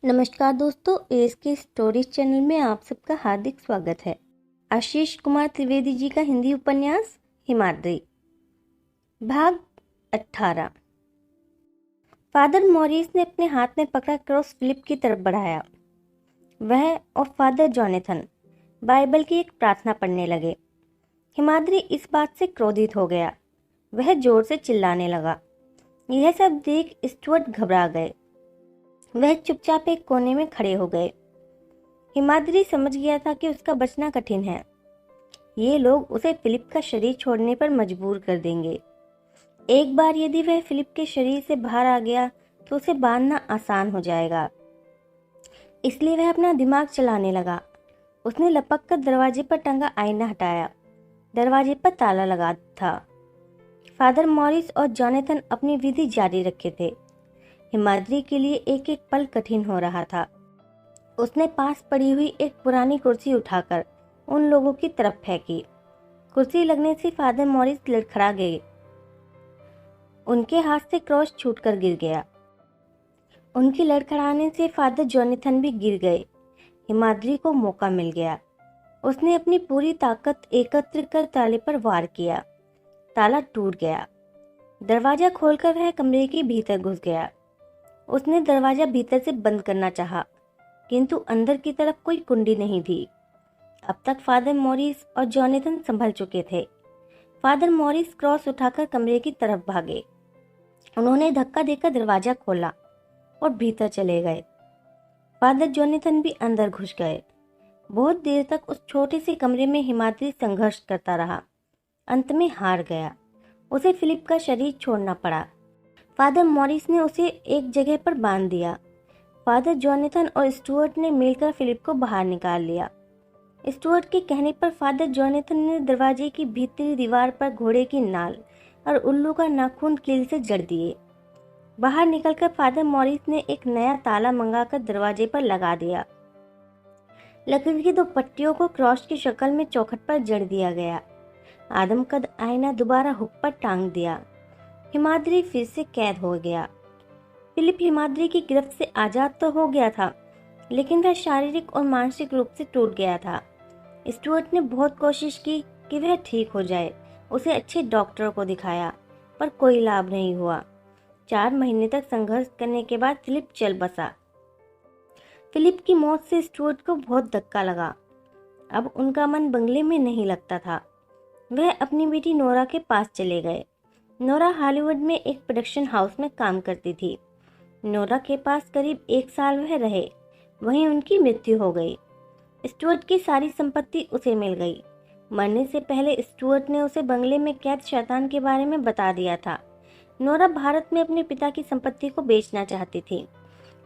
नमस्कार दोस्तों, एस के स्टोरीज चैनल में आप सबका हार्दिक स्वागत है। आशीष कुमार त्रिवेदी जी का हिंदी उपन्यास हिमाद्री, भाग 18। फादर मॉरिस ने अपने हाथ में पकड़ा क्रॉस फिलिप की तरफ बढ़ाया। वह और फादर जॉनथन बाइबल की एक प्रार्थना पढ़ने लगे। हिमाद्री इस बात से क्रोधित हो गया। वह जोर से चिल्लाने लगा। यह सब देख स्टुअर्ट घबरा गए। वह चुपचाप एक कोने में खड़े हो गए। हिमाद्री समझ गया था कि उसका बचना कठिन है। ये लोग उसे फिलिप का शरीर छोड़ने पर मजबूर कर देंगे। एक बार यदि वह फिलिप के शरीर से बाहर आ गया तो उसे बांधना आसान हो जाएगा। इसलिए वह अपना दिमाग चलाने लगा। उसने लपक कर दरवाजे पर टंगा आईना हटाया। दरवाजे पर ताला लगा था। फादर मॉरिस और जॉनथन अपनी विधि जारी रखे थे। हिमाद्री के लिए एक एक पल कठिन हो रहा था। उसने पास पड़ी हुई एक पुरानी कुर्सी उठाकर उन लोगों की तरफ फेंकी। कुर्सी लगने से फादर मॉरिस लड़खड़ा गए। उनके हाथ से क्रॉस छूटकर गिर गया। उनके लड़खड़ाने से फादर जॉनथन भी गिर गए। हिमाद्री को मौका मिल गया। उसने अपनी पूरी ताकत एकत्र कर ताले पर वार किया। ताला टूट गया। दरवाजा खोलकर वह कमरे के भीतर घुस गया। उसने दरवाजा भीतर से बंद करना चाहा, किंतु अंदर की तरफ कोई कुंडी नहीं थी। अब तक फादर मॉरिस और जॉनथन संभल चुके थे। फादर मॉरिस क्रॉस उठाकर कमरे की तरफ भागे। उन्होंने धक्का देकर दरवाजा खोला और भीतर चले गए। फादर जॉनथन भी अंदर घुस गए। बहुत देर तक उस छोटे से कमरे में हिमाद्री संघर्ष करता रहा। अंत में हार गया। उसे फिलिप का शरीर छोड़ना पड़ा। फादर मॉरिस ने उसे एक जगह पर बांध दिया। फादर जॉनथन और स्टुअर्ट ने मिलकर फिलिप को बाहर निकाल लिया। स्टुअर्ट के कहने पर फादर जॉनथन ने दरवाजे की भीतरी दीवार पर घोड़े की नाल और उल्लू का नाखून कील से जड़ दिए। बाहर निकलकर फादर मॉरिस ने एक नया ताला मंगाकर दरवाजे पर लगा दिया। लकड़ी की दो पट्टियों को क्रॉस की शक्ल में चौखट पर जड़ दिया गया। आदमकद आईना दोबारा हुक पर टांग दिया। हिमाद्री फिर से कैद हो गया। फिलिप हिमाद्री की गिरफ्त से आजाद तो हो गया था, लेकिन वह शारीरिक और मानसिक रूप से टूट गया था। स्टुअर्ट ने बहुत कोशिश की कि वह ठीक हो जाए। उसे अच्छे डॉक्टरों को दिखाया, पर कोई लाभ नहीं हुआ। 4 महीने तक संघर्ष करने के बाद फिलिप चल बसा। फिलिप की मौत से स्टुअर्ट को बहुत धक्का लगा। अब उनका मन बंगले में नहीं लगता था। वह अपनी बेटी नोरा के पास चले गए। नोरा हॉलीवुड में एक प्रोडक्शन हाउस में काम करती थी। नोरा के पास करीब 1 साल वह रहे। वहीं उनकी मृत्यु हो गई। स्टुअर्ट की सारी संपत्ति उसे मिल गई। मरने से पहले स्टुअर्ट ने उसे बंगले में कैद शैतान के बारे में बता दिया था। नोरा भारत में अपने पिता की संपत्ति को बेचना चाहती थी।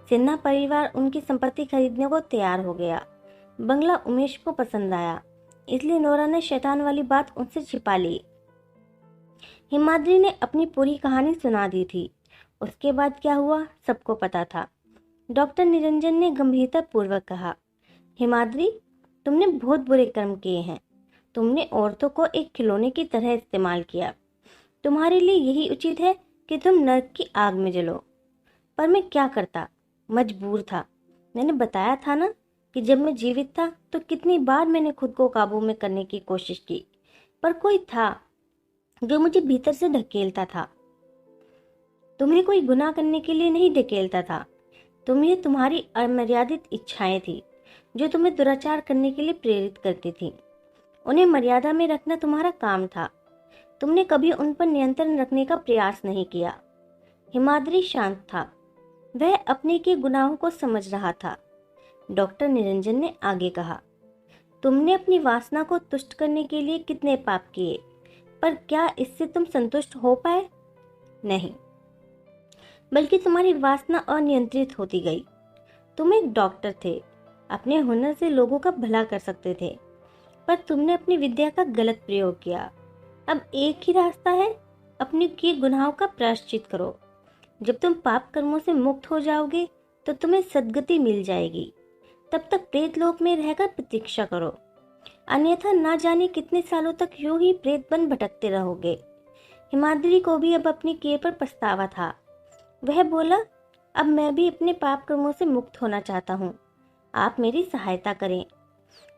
सिन्हा परिवार उनकी संपत्ति खरीदने को तैयार हो गया। बंगला उमेश को पसंद आया, इसलिए नोरा ने शैतान वाली बात उनसे छिपा ली। हिमाद्री ने अपनी पूरी कहानी सुना दी थी। उसके बाद क्या हुआ सबको पता था। डॉक्टर निरंजन ने गंभीरता पूर्वक कहा, हिमाद्री, तुमने बहुत बुरे कर्म किए हैं। तुमने औरतों को एक खिलौने की तरह इस्तेमाल किया। तुम्हारे लिए यही उचित है कि तुम नर्क की आग में जलो। पर मैं क्या करता, मजबूर था। मैंने बताया था ना कि जब मैं जीवित था तो कितनी बार मैंने खुद को काबू में करने की कोशिश की, पर कोई था जो मुझे भीतर से ढकेलता था। तुम्हें कोई गुनाह करने के लिए नहीं ढकेलता था। तुम्हें तुम्हारी अमर्यादित इच्छाएं थी जो तुम्हें दुराचार करने के लिए प्रेरित करती थी। उन्हें मर्यादा में रखना तुम्हारा काम था। तुमने कभी उन पर नियंत्रण रखने का प्रयास नहीं किया। हिमाद्री शांत था। वह अपने के गुनाहों को समझ रहा था। डॉक्टर निरंजन ने आगे कहा, तुमने अपनी वासना को तुष्ट करने के लिए कितने पाप किए, पर क्या इससे तुम संतुष्ट हो पाए? नहीं, बल्कि तुम्हारी वासना अनियंत्रित होती गई। तुम एक डॉक्टर थे, अपने हुनर से लोगों का भला कर सकते थे, पर तुमने अपनी विद्या का गलत प्रयोग किया। अब एक ही रास्ता है, अपने किए गुनाहों का प्रायश्चित करो। जब तुम पाप कर्मों से मुक्त हो जाओगे तो तुम्हें सद्गति मिल जाएगी। तब तक प्रेत लोक में रहकर प्रतीक्षा करो, अन्यथा ना जाने कितने सालों तक यूं ही प्रेत बन भटकते रहोगे। हिमाद्री को भी अब अपने किए पर पछतावा था। वह बोला, अब मैं भी अपने पाप कर्मों से मुक्त होना चाहता हूँ। आप मेरी सहायता करें।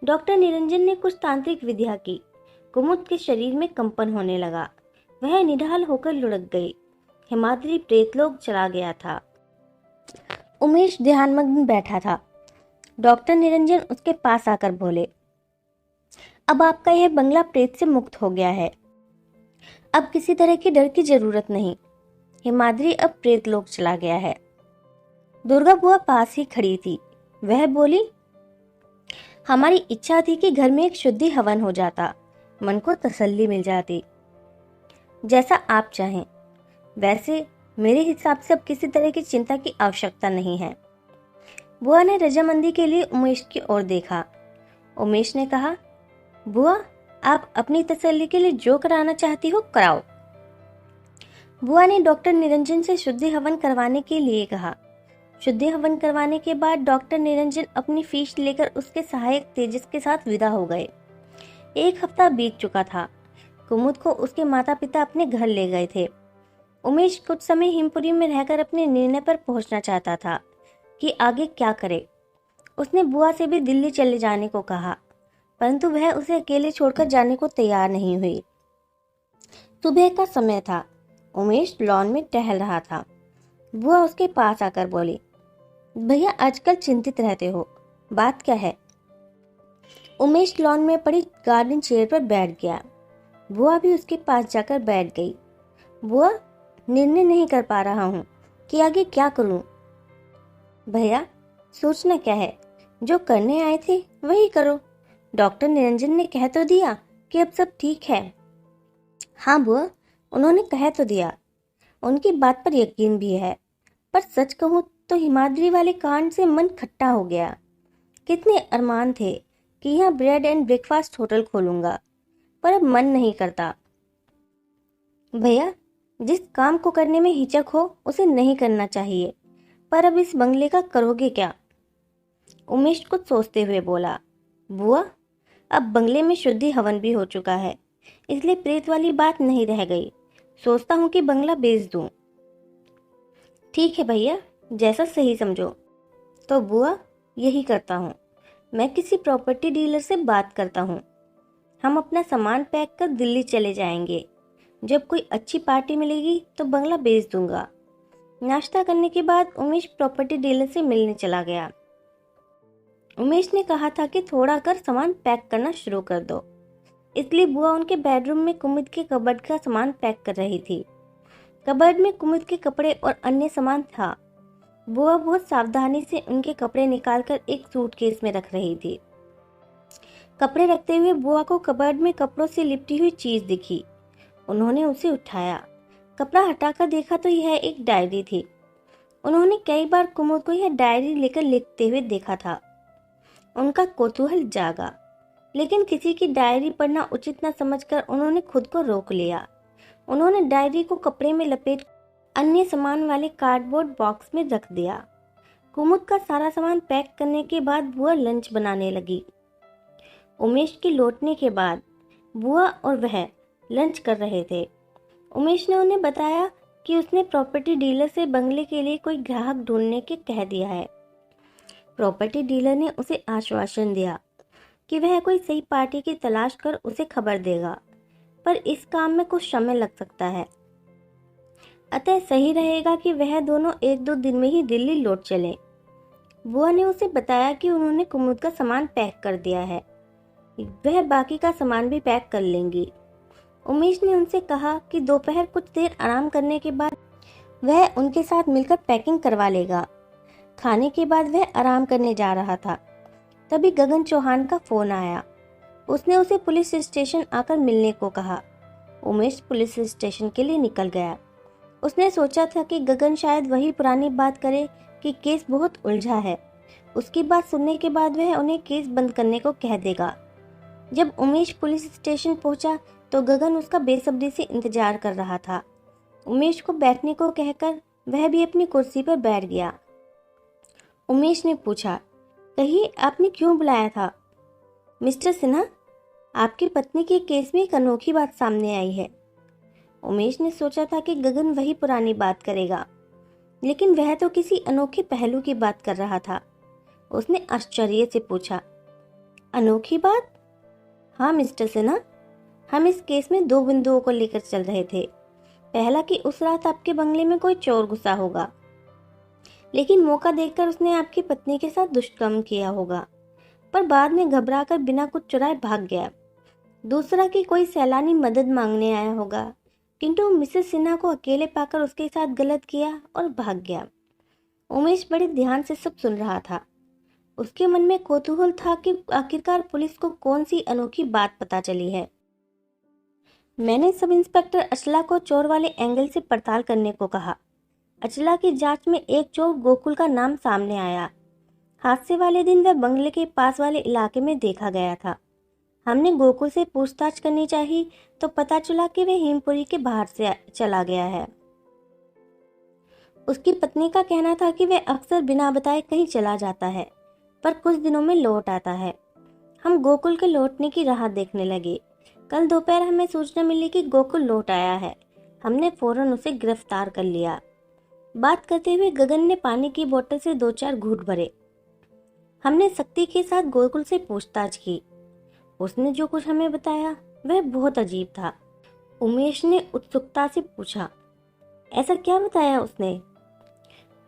डॉक्टर निरंजन ने कुछ तांत्रिक विधियां की। कुमुद के शरीर में कंपन होने लगा। वह निढाल होकर लुढ़क गई। हिमाद्री प्रेतलोक चला गया था। उमेश ध्यानमग्न बैठा था। डॉक्टर निरंजन उसके पास आकर बोले, अब आपका यह बंगला प्रेत से मुक्त हो गया है। अब किसी तरह की डर की जरूरत नहीं। हिमाद्री अब प्रेतलोक चला गया है। दुर्गा बुआ पास ही खड़ी थी। वह बोली, हमारी इच्छा थी कि घर में एक शुद्धि हवन हो जाता, मन को तसल्ली मिल जाती। जैसा आप चाहें। वैसे मेरे हिसाब से अब किसी तरह की चिंता की आवश्यकता नहीं है। बुआ ने रजामंदी के लिए उमेश की ओर देखा। उमेश ने कहा, बुआ, आप अपनी तसल्ली के लिए जो कराना चाहती हो कराओ। बुआ ने डॉक्टर निरंजन से शुद्धि हवन करवाने के लिए कहा। शुद्धि हवन करवाने के बाद डॉक्टर निरंजन अपनी फीस लेकर उसके सहायक तेजस के साथ विदा हो गए। 1 हफ्ता बीत चुका था। कुमुद को उसके माता पिता अपने घर ले गए थे। उमेश कुछ समय हिमपुरी में रहकर अपने निर्णय पर पहुंचना चाहता था कि आगे क्या करे। उसने बुआ से भी दिल्ली चले जाने को कहा, परंतु वह उसे अकेले छोड़कर जाने को तैयार नहीं हुई। सुबह का समय था। उमेश लॉन में टहल रहा था। बुआ उसके पास आकर बोली, भैया आजकल चिंतित रहते हो, बात क्या है? उमेश लॉन में पड़ी गार्डन चेयर पर बैठ गया। बुआ भी उसके पास जाकर बैठ गई। बुआ, निर्णय नहीं कर पा रहा हूँ कि आगे क्या करूँ। भैया, सोचना क्या है, जो करने आए थे वही करो। डॉक्टर निरंजन ने कह तो दिया कि अब सब ठीक है। हाँ बुआ, उन्होंने कह तो दिया, उनकी बात पर यकीन भी है, पर सच कहूँ तो हिमाद्री वाले कांड से मन खट्टा हो गया। कितने अरमान थे कि यहाँ ब्रेड एंड ब्रेकफास्ट होटल खोलूंगा, पर अब मन नहीं करता। भैया, जिस काम को करने में हिचक हो उसे नहीं करना चाहिए, पर अब इस बंगले का करोगे क्या? उमेश कुछ सोचते हुए बोला, बुआ, अब बंगले में शुद्धि हवन भी हो चुका है, इसलिए प्रेत वाली बात नहीं रह गई। सोचता हूँ कि बंगला बेच दूं। ठीक है भैया, जैसा सही समझो। तो बुआ, यही करता हूँ। मैं किसी प्रॉपर्टी डीलर से बात करता हूँ। हम अपना सामान पैक कर दिल्ली चले जाएंगे। जब कोई अच्छी पार्टी मिलेगी तो बंगला बेच दूंगा। नाश्ता करने के बाद उमेश प्रॉपर्टी डीलर से मिलने चला गया। उमेश ने कहा था कि थोड़ा कर सामान पैक करना शुरू कर दो, इसलिए बुआ उनके बेडरूम में कुमुद के कबर्ड का सामान पैक कर रही थी। कबर्ड में कुमुद के कपड़े और अन्य सामान था। बुआ बहुत सावधानी से उनके कपड़े निकालकर एक सूटकेस में रख रही थी। कपड़े रखते हुए बुआ को कबर्ड में कपड़ों से लिपटी हुई चीज दिखी। उन्होंने उसे उठाया। कपड़ा हटाकर देखा तो यह एक डायरी थी। उन्होंने कई बार कुमुद को यह डायरी लेकर लिखते हुए देखा था। उनका कौतूहल जागा, लेकिन किसी की डायरी पढ़ना उचित न समझकर उन्होंने खुद को रोक लिया। उन्होंने डायरी को कपड़े में लपेट अन्य सामान वाले कार्डबोर्ड बॉक्स में रख दिया। कुमुद का सारा सामान पैक करने के बाद बुआ लंच बनाने लगी। उमेश के लौटने के बाद बुआ और वह लंच कर रहे थे। उमेश ने उन्हें बताया कि उसने प्रॉपर्टी डीलर से बंगले के लिए कोई ग्राहक ढूंढने के कह दिया है। प्रॉपर्टी डीलर ने उसे आश्वासन दिया कि वह कोई सही पार्टी की तलाश कर उसे खबर देगा, पर इस काम में कुछ समय लग सकता है। अतः सही रहेगा कि वह दोनों 1-2 दिन में ही दिल्ली लौट चलें। बुआ ने उसे बताया कि उन्होंने कुमुद का सामान पैक कर दिया है, वह बाकी का सामान भी पैक कर लेंगी। उमेश ने उनसे कहा कि दोपहर कुछ देर आराम करने के बाद वह उनके साथ मिलकर पैकिंग करवा लेगा। खाने के बाद वह आराम करने जा रहा था, तभी गगन चौहान का फोन आया। उसने उसे पुलिस स्टेशन आकर मिलने को कहा। उमेश पुलिस स्टेशन के लिए निकल गया। उसने सोचा था कि गगन शायद वही पुरानी बात करे कि केस बहुत उलझा है। उसकी बात सुनने के बाद वह उन्हें केस बंद करने को कह देगा। जब उमेश पुलिस स्टेशन पहुंचा तो गगन उसका बेसब्री से इंतजार कर रहा था। उमेश को बैठने को कहकर वह भी अपनी कुर्सी पर बैठ गया। उमेश ने पूछा, कहिए आपने क्यों बुलाया था? मिस्टर सिन्हा, आपकी पत्नी के केस में एक अनोखी बात सामने आई है। उमेश ने सोचा था कि गगन वही पुरानी बात करेगा। लेकिन वह तो किसी अनोखे पहलू की बात कर रहा था। उसने आश्चर्य से पूछा, अनोखी बात? हाँ मिस्टर सिन्हा, हम इस केस में दो बिंदुओं को लेकर चल रहे थे। पहला कि उस रात आपके बंगले में कोई चोर घुसा होगा, लेकिन मौका देखकर उसने आपकी पत्नी के साथ दुष्कर्म किया होगा, पर बाद में घबराकर बिना कुछ चुराए भाग गया। दूसरा कि कोई सैलानी मदद मांगने आया होगा, किंतु मिसेस सिन्हा को अकेले पाकर उसके साथ गलत किया और भाग गया। उमेश बड़े ध्यान से सब सुन रहा था। उसके मन में कौतूहल था कि आखिरकार पुलिस को कौन सी अनोखी बात पता चली है। मैंने सब इंस्पेक्टर अचला को चोर वाले एंगल से पड़ताल करने को कहा। अचला की जांच में एक चोर गोकुल का नाम सामने आया। हादसे वाले दिन वह बंगले के पास वाले इलाके में देखा गया था। हमने गोकुल से पूछताछ करनी चाहिए तो पता चला कि वह हिमपुरी के बाहर से चला गया है। उसकी पत्नी का कहना था कि वह अक्सर बिना बताए कहीं चला जाता है, पर कुछ दिनों में लौट आता है। हम गोकुल के लौटने की राह देखने लगे। कल दोपहर हमें सूचना मिली कि गोकुल लौट आया है। हमने फौरन उसे गिरफ्तार कर लिया। बात करते हुए गगन ने पानी की बोतल से 2-4 घूंट भरे। हमने सख्ती के साथ गोकुल से पूछताछ की। उसने जो कुछ हमें बताया वह बहुत अजीब था। उमेश ने उत्सुकता से पूछा, ऐसा क्या बताया उसने?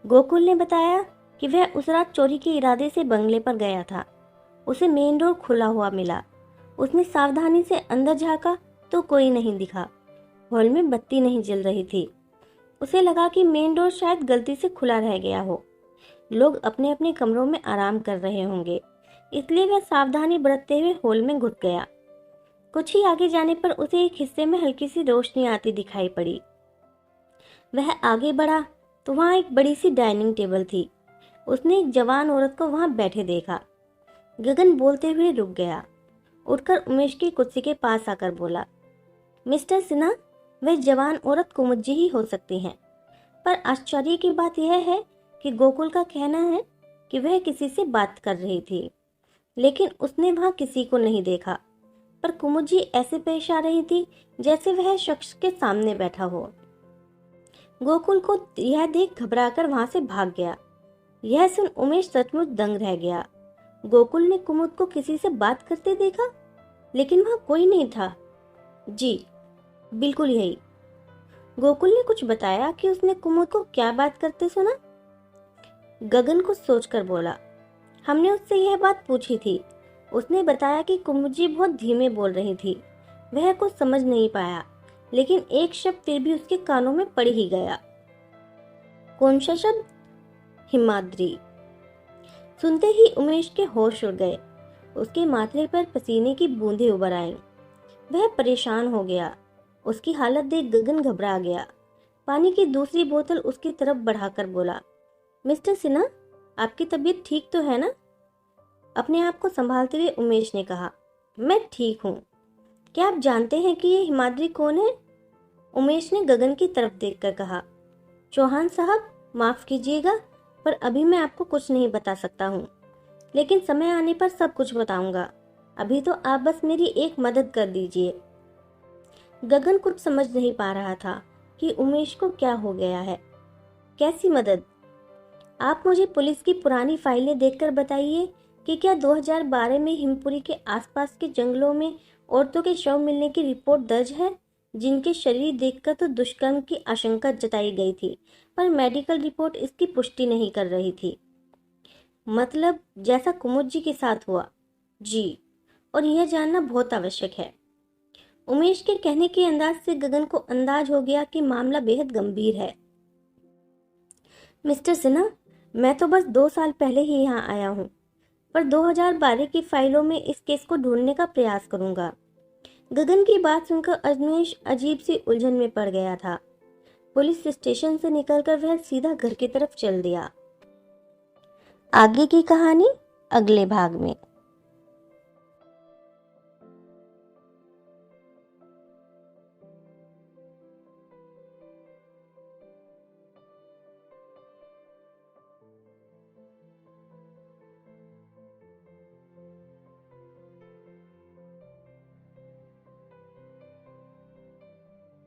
गोकुल ने बताया कि वह उस रात चोरी के इरादे से बंगले पर गया था। उसे मेन डोर खुला हुआ मिला। उसने सावधानी से अंदर झांका तो कोई नहीं दिखा। हॉल में बत्ती नहीं जल रही थी। उसे लगा कि मेन डोर शायद गलती से खुला रह गया हो। लोग अपने अपने कमरों में आराम कर रहे होंगे, इसलिए वह सावधानी बरतते हुए हॉल में घुस गया। कुछ ही आगे जाने पर उसे एक हिस्से में हल्की सी रोशनी आती दिखाई पड़ी। वह आगे बढ़ा तो वहाँ एक बड़ी सी डाइनिंग टेबल थी। उसने एक जवान औरत को वहाँ बैठे देखा। गगन बोलते हुए रुक गया। उठकर उमेश की कुर्सी के पास आकर बोला, मिस्टर सिन्हा, वह जवान औरत कुमुज्जी ही हो सकती हैं, पर आश्चर्य की बात यह है कि गोकुल का कहना है कि वह किसी से बात कर रही थी, लेकिन उसने वहां किसी को नहीं देखा। पर कुमुज्जी ऐसे पेश आ रही थी जैसे वह शख्स के सामने बैठा हो। गोकुल को यह देख घबराकर वहां से भाग गया। यह सुन उमेश सचमुच दंग रह गया। गोकुल ने कुमुद को किसी से बात करते देखा, लेकिन वहां कोई नहीं था। जी बिल्कुल यही। गोकुल ने कुछ बताया कि उसने कुमुद को क्या बात करते सुना? गगन कुछ सोचकर बोला, हमने उससे यह बात पूछी थी। उसने बताया कि कुमुज्जी बहुत धीमे बोल रही थी। वह कुछ समझ नहीं पाया, लेकिन एक शब्द फिर भी उसके कानों में पड़ ही गया। कौन सा शब्द? हिमाद्री। सुनते ही उमेश के होश उड़ गए। उसके माथे पर पसीने की बूंदें उभर आईं। वह परेशान हो गया। उसकी हालत देख गगन घबरा गया। पानी की दूसरी बोतल उसकी तरफ बढ़ाकर बोला, मिस्टर सिन्हा, आपकी तबीयत ठीक तो है ना? अपने आप को संभालते हुए उमेश ने कहा, मैं ठीक हूँ। क्या आप जानते हैं कि ये हिमाद्री कौन है? उमेश ने गगन की तरफ देखकर कहा, चौहान साहब, माफ कीजिएगा, पर अभी मैं आपको कुछ नहीं बता सकता हूँ, लेकिन समय आने पर सब कुछ बताऊंगा। अभी तो आप बस मेरी एक मदद कर दीजिए। गगन कुछ समझ नहीं पा रहा था कि उमेश को क्या हो गया है। कैसी मदद? आप मुझे पुलिस की पुरानी फाइलें देखकर बताइए कि क्या 2012 में हिमपुरी के आसपास के जंगलों में औरतों के शव मिलने की रिपोर्ट दर्ज है, जिनके शरीर देखकर तो दुष्कर्म की आशंका जताई गई थी, पर मेडिकल रिपोर्ट इसकी पुष्टि नहीं कर रही थी। मतलब जैसा कुमुज्जी के साथ हुआ? जी, और यह जानना बहुत आवश्यक है। उमेश के कहने के अंदाज से गगन को अंदाज हो गया कि मामला बेहद गंभीर है। मिस्टर सिन्हा, मैं तो बस 2 साल पहले ही यहाँ आया हूँ, पर 2012 की फाइलों में इस केस को ढूंढने का प्रयास करूंगा। गगन की बात सुनकर उमेश अजीब सी उलझन में पड़ गया था। पुलिस स्टेशन से निकलकर वह सीधा घर की तरफ चल दिया। आगे की कहानी अगले भाग में।